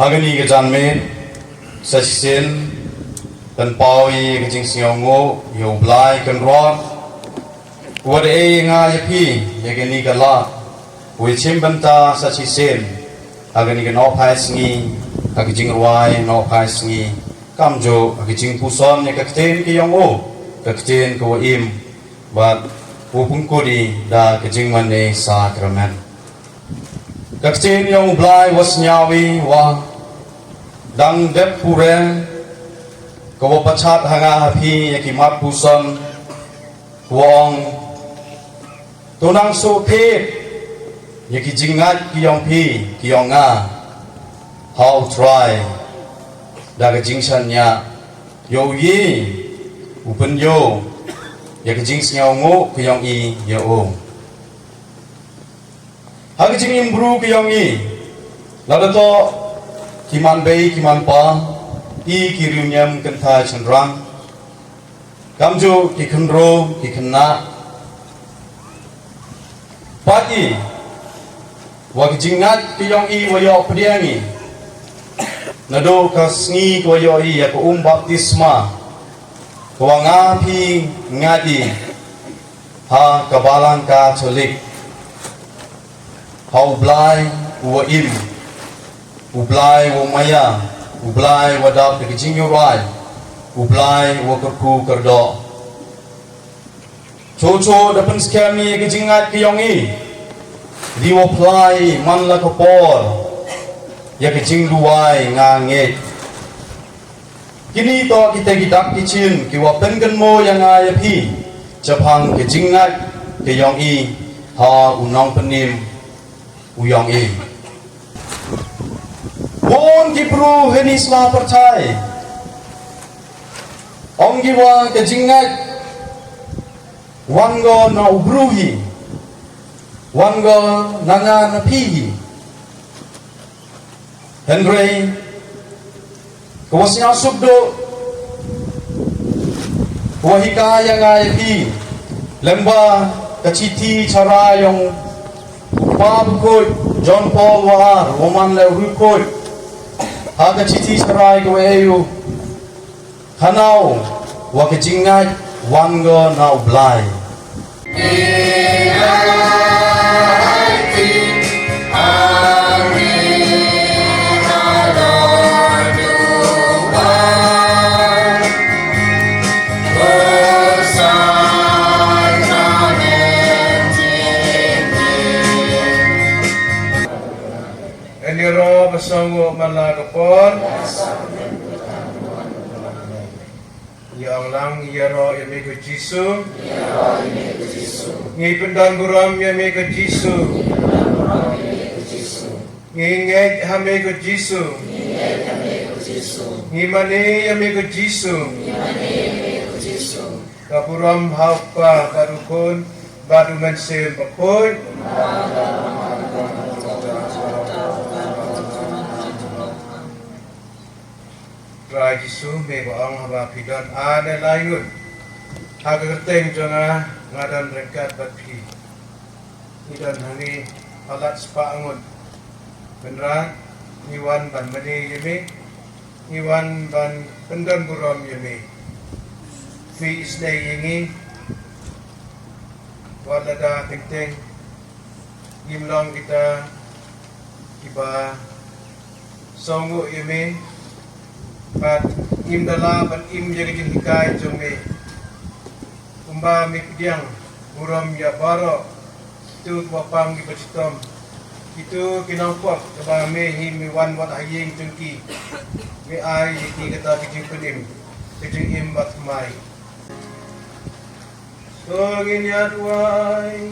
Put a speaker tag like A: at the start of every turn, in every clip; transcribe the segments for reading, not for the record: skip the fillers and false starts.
A: Hagani ke janme sasisen kan pawi ke jing singongo yo blai kan rod wade nga yapi yagani kala we chimbanta sasisen hagani ke no phai singi hagi jing ruai no phai singi kamjo hagi jing puson ya kakten ke yongo kakten ko im bat upung kodi da ke jing mane sakramen kakten yong blai was nyawi wa dang dep pure ko pachat hanga hapi yakimat puson wong tunang so phe yaki jingat kiyong pi kiyong nga how try daga jingsan nya yo yi upen yo yaki jings nya ngo kiyong i yo hagi jing imbru kiyong i ladato kiman bei kiman pa i kiriunyam kentha chendrang kamjo kikhenro kikhenna pagi wag jingat kiyong i wayo pediangi nado kasngi wayo i ya ko baptisma ko ngapi ngadi ha kabalang ka cholik how blai wa im ublai wa maya ublai wa dap ke jing yurai ublai wa kerku kerdo chocho dapan skami ke jingat ke yongi di wa plai man la kapor ya ke jing luai nganget kini to kita gidak kicin ki wa pengen mo yang ay pi japang ke jingat ke yongi ha unong penim uyong i Bon kipru henisla percaya Om giwa kejingat Wango na ubruhi Wango nanga na pihi Henry Kawasnya subdo Kawahikaya ngaya pi Lemba kaciti cara yang Upa bukut John Paul Wahar Roman Leurukut Haga citi serai ko ayu kanau wa kejingat wanggo na ublai
B: Sanggup malagapon yang lang yaro yami ko Jisu ngi pendang guram yami ko Jisu ngi ngej hame ko Jisu ngi mani yami ko Jisu kapuram haupa karukun badu mensim pakoi Rai Jisu me baang haba pidon ada layun haga teng jonga ngadan rekat batpi idan hani alat spa angun benra niwan ban mani yemi niwan ban pendon buram yemi fi isday yengi walada teng gimlong kita kiba songo yemi Pat im dala ban im jadi hikai jome umba mikdiang muram ya baro tu wapang di pacitom itu kinampok keba me him wan wat haying jengki me ai ki kata kijing penim kijing im bat mai so ginyat wai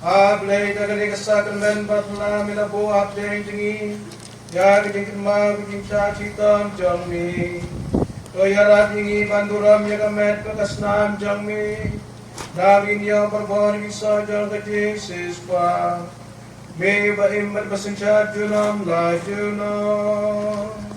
B: ablei tagani kasakan men batla milabo apde jengi ya kijing ma kijing cha chitam jangmi to yarat ingi banduram ya kamet kasnam jangmi daging ya berbon bisa jang kijing sispa me ba imbat basencha junam la junam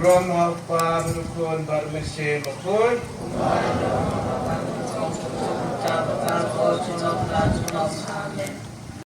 B: Brom apa berukun baru mesin berukun.
C: Amen.